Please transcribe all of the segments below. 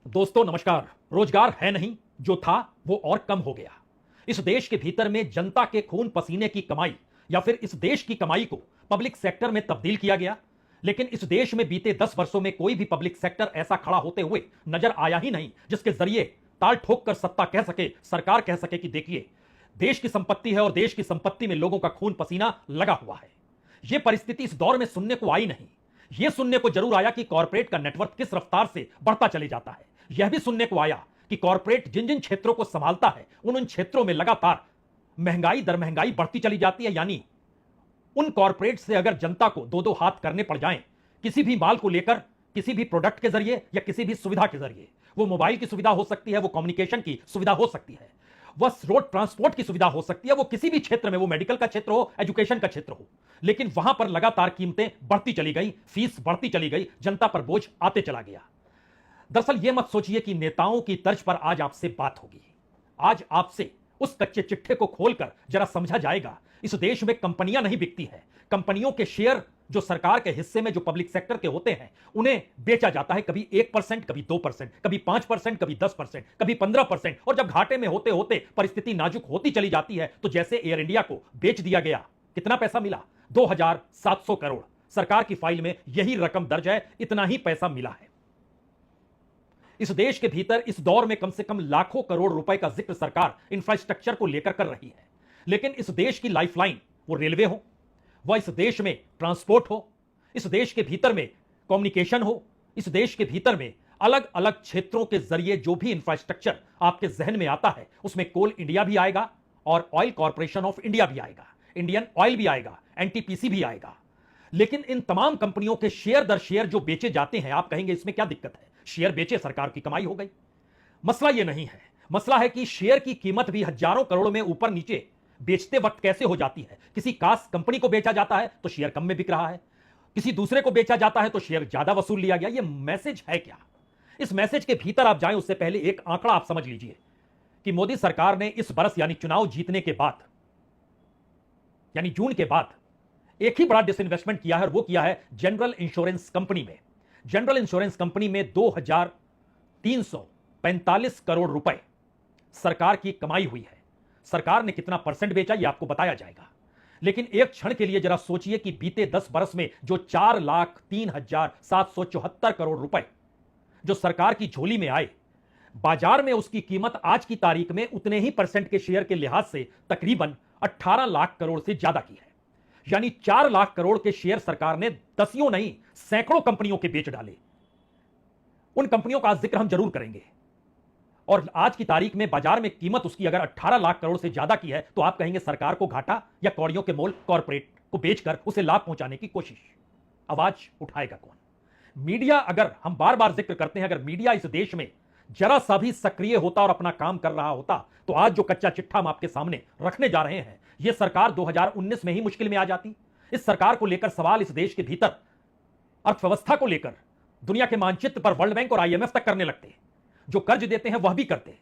दोस्तों नमस्कार। रोजगार है नहीं, जो था वो और कम हो गया। इस देश के भीतर में जनता के खून पसीने की कमाई या फिर इस देश की कमाई को पब्लिक सेक्टर में तब्दील किया गया। लेकिन इस देश में बीते 10 वर्षों में कोई भी पब्लिक सेक्टर ऐसा खड़ा होते हुए नजर आया ही नहीं जिसके जरिए ताल ठोक कर सत्ता कह सके, सरकार कह सके कि देखिए देश की संपत्ति है और देश की संपत्ति में लोगों का खून पसीना लगा हुआ है। यह परिस्थिति इस दौर में सुनने को आई नहीं। यह सुनने को जरूर आया कि कॉर्पोरेट का नेटवर्क किस रफ्तार से बढ़ता चले जाता है। यह भी सुनने को आया कि कॉर्पोरेट जिन जिन क्षेत्रों को संभालता है उन क्षेत्रों में लगातार महंगाई दर महंगाई बढ़ती चली जाती है। यानी उन कॉर्पोरेट से अगर जनता को दो दो हाथ करने पड़ जाएं किसी भी माल को लेकर, किसी भी प्रोडक्ट के जरिए या किसी भी सुविधा के जरिए, वो मोबाइल की सुविधा हो सकती है, वो कम्युनिकेशन की सुविधा हो सकती है, वह रोड ट्रांसपोर्ट की सुविधा हो सकती है, वो किसी भी क्षेत्र में, वो मेडिकल का क्षेत्र हो, एजुकेशन का क्षेत्र हो, लेकिन वहां पर लगातार कीमतें बढ़ती चली गई, फीस बढ़ती चली गई, जनता पर बोझ आते चला गया। दरअसल यह मत सोचिए कि नेताओं की तर्ज पर आज आपसे बात होगी। आज आपसे उस कच्चे चिट्ठे को खोलकर जरा समझा जाएगा। इस देश में कंपनियां नहीं बिकती है, कंपनियों के शेयर जो सरकार के हिस्से में जो पब्लिक सेक्टर के होते हैं उन्हें बेचा जाता है। कभी 1%, कभी 2%, कभी 5%, कभी 10%, कभी 15%, और जब घाटे में होते होते परिस्थिति नाजुक होती चली जाती है तो जैसे एयर इंडिया को बेच दिया गया। कितना पैसा मिला? 2700 करोड़। सरकार की फाइल में यही रकम दर्ज है, इतना ही पैसा मिला है। इस देश के भीतर इस दौर में कम से कम लाखों करोड़ रुपए का जिक्र सरकार इंफ्रास्ट्रक्चर को लेकर कर रही है। लेकिन इस देश की लाइफलाइन वो रेलवे हो, वह इस देश में ट्रांसपोर्ट हो, इस देश के भीतर में कम्युनिकेशन हो, इस देश के भीतर में अलग अलग क्षेत्रों के जरिए जो भी इंफ्रास्ट्रक्चर आपके जहन में आता है उसमें कोल इंडिया भी आएगा और ऑयल कॉर्पोरेशन ऑफ इंडिया भी आएगा, इंडियन ऑयल भी आएगा, एनटीपीसी भी आएगा। लेकिन इन तमाम कंपनियों के शेयर दर शेयर जो बेचे जाते हैं, आप कहेंगे इसमें क्या दिक्कत है, शेयर बेचे सरकार की कमाई हो गई। मसला यह नहीं है, मसला है कि शेयर की कीमत भी हजारों करोड़ में ऊपर नीचे बेचते वक्त कैसे हो जाती है। किसी खास कंपनी को बेचा जाता है तो शेयर कम में बिक रहा है, किसी दूसरे को बेचा जाता है तो शेयर ज्यादा वसूल लिया गया। यह मैसेज है क्या? इस मैसेज के भीतर आप जाएं उससे पहले एक आंकड़ा आप समझ लीजिए कि मोदी सरकार ने इस बरस यानी चुनाव जीतने के बाद, यानी जून के बाद, एक ही बड़ा डिसइन्वेस्टमेंट किया है और वो किया है जनरल इंश्योरेंस कंपनी में। जनरल इंश्योरेंस कंपनी में 2345 करोड़ रुपए सरकार की कमाई हुई है। सरकार ने कितना परसेंट बेचा यह आपको बताया जाएगा। लेकिन एक क्षण के लिए जरा सोचिए कि बीते 10 बरस में जो 4,03,774 करोड़ रुपए जो सरकार की झोली में आए, बाजार में उसकी कीमत आज की तारीख में उतने ही परसेंट के शेयर के लिहाज से तकरीबन 18 लाख करोड़ से ज्यादा की है। यानी 4 लाख करोड़ के शेयर सरकार ने दसियों नहीं सैकड़ों कंपनियों के बेच डाले। उन कंपनियों का जिक्र हम जरूर करेंगे और आज की तारीख में बाजार में कीमत उसकी अगर 18 लाख करोड़ से ज्यादा की है तो आप कहेंगे सरकार को घाटा या कौड़ियों के मोल कॉर्पोरेट को बेचकर उसे लाभ पहुंचाने की कोशिश। आवाज उठाएगा कौन? मीडिया, अगर हम बार बार जिक्र करते हैं, अगर मीडिया इस देश में जरा सा भी सक्रिय होता और अपना काम कर रहा होता तो आज जो कच्चा चिट्ठा हम आपके सामने रखने जा रहे हैं यह सरकार 2019 में ही मुश्किल में आ जाती। इस सरकार को लेकर सवाल इस देश के भीतर अर्थव्यवस्था को लेकर दुनिया के मानचित्र पर वर्ल्ड बैंक और आईएमएफ तक करने लगते। जो कर्ज देते हैं वह भी करते,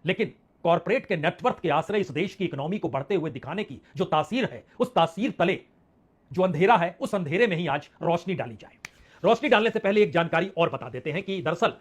लेकिन कॉर्पोरेट के नेटवर्क के आश्रय इस देश की इकोनॉमी को बढ़ते हुए दिखाने की जो तासीर है, उस तासीर तले जो अंधेरा है, उस अंधेरे में ही आज रोशनी डाली जाए। रोशनी डालने से पहले एक जानकारी और बता देते हैं कि दरअसल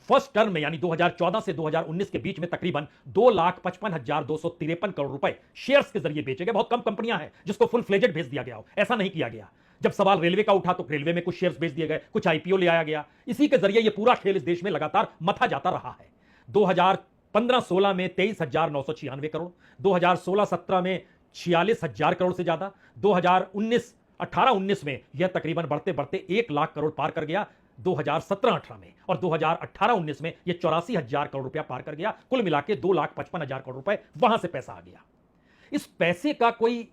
फर्स्ट टर्म में यानी 2014 से 2019 के बीच में तकरीबन 2,55,253 करोड़ रुपए शेयर्स के जरिए बेचे गए। बहुत कम कंपनियां हैं जिसको फुल फ्लेजेड भेज दिया गया हो, ऐसा नहीं किया गया। जब सवाल रेलवे का उठा तो रेलवे में कुछ शेयर्स बेच दिए गए, कुछ आईपीओ ले आया गया। इसी के जरिए यह पूरा खेल इस देश में लगातार मथा जाता रहा है। 2015-16 में 23,996 करोड़, 2016-17 में 46,000 करोड़ से ज्यादा, 2018-19 में यह तकरीबन बढ़ते बढ़ते 1 लाख करोड़ पार कर गया 2017-18 में, और 2018-19 में यह 84,000 करोड़ रुपया पार कर गया। कुल मिला के 2,55,000 करोड़ रुपए वहां से पैसा आ गया। इस पैसे का कोई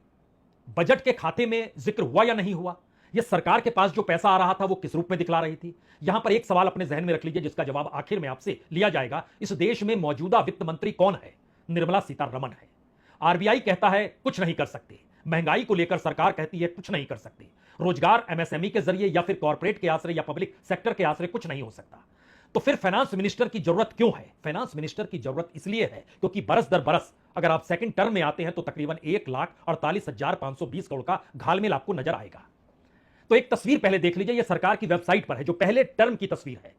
बजट के खाते में जिक्र हुआ या नहीं हुआ? यह सरकार के पास जो पैसा आ रहा था वो किस रूप में दिखला रही थी? यहां पर एक सवाल अपने जहन में रख लीजिए जिसका जवाब आखिर में आपसे लिया जाएगा। इस देश में मौजूदा वित्त मंत्री कौन है? निर्मला सीतारमण है। आरबीआई कहता है कुछ नहीं कर सकती, महंगाई को लेकर सरकार कहती है कुछ नहीं कर सकती, रोजगार एमएसएमई के जरिए या फिर कॉर्पोरेट के आश्रय या पब्लिक सेक्टर के आश्रय कुछ नहीं हो सकता। तो फिर फाइनेंस मिनिस्टर की जरूरत क्यों है? फाइनेंस मिनिस्टर की जरूरत इसलिए है क्योंकि बरस दर बरस अगर आप सेकंड टर्म में आते हैं तो तकरीबन 1,48,520 करोड़ का घालमेल आपको नजर आएगा। तो एक तस्वीर पहले देख लीजिए, यह सरकार की वेबसाइट पर है जो पहले टर्म की तस्वीर है।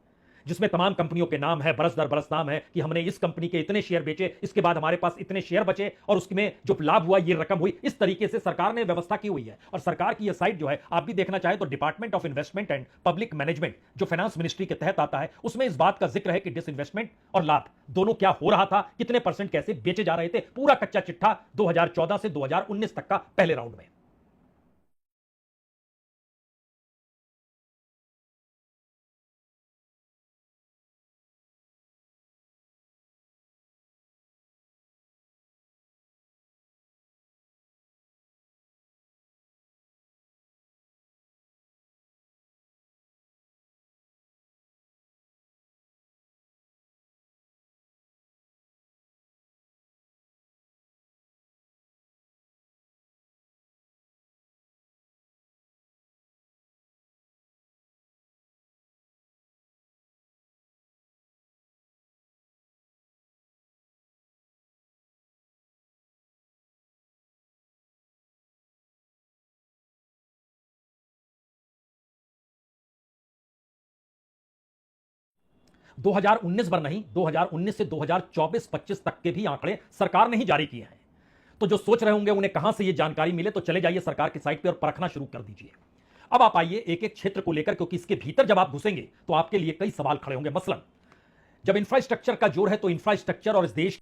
जिसमें तमाम कंपनियों के नाम है, बरस दर बरस नाम है कि हमने इस कंपनी के इतने शेयर बेचे, इसके बाद हमारे पास इतने शेयर बचे और उसमें जो लाभ हुआ ये रकम हुई। इस तरीके से सरकार ने व्यवस्था की हुई है। और सरकार की यह साइट जो है, आप भी देखना चाहे तो department of investment and public management जो फाइनेंस मिनिस्ट्री के तहत आता है, उसमें इस बात का जिक्र है कि डिसइन्वेस्टमेंट और लाभ दोनों क्या हो रहा था, कितने परसेंट कैसे बेचे जा रहे थे, पूरा कच्चा चिट्ठा 2014 से 2019 तक का पहले राउंड में। दो हजार उन्नीस भर नहीं, 2019 से 2024-25 तक के भी आंकड़े सरकार ने ही जारी किए हैं। तो जो सोच रहे होंगे उन्हें कहां से ये जानकारी मिले, तो चले जाइए सरकार की साइट पे और परखना शुरू कर दीजिए। अब आप आइए एक एक क्षेत्र को लेकर, क्योंकि इसके भीतर जब आप घुसेंगे तो आपके लिए कई सवाल खड़े होंगे। मसलन जब इंफ्रास्ट्रक्चर का जोर है तो इंफ्रास्ट्रक्चर और इस देश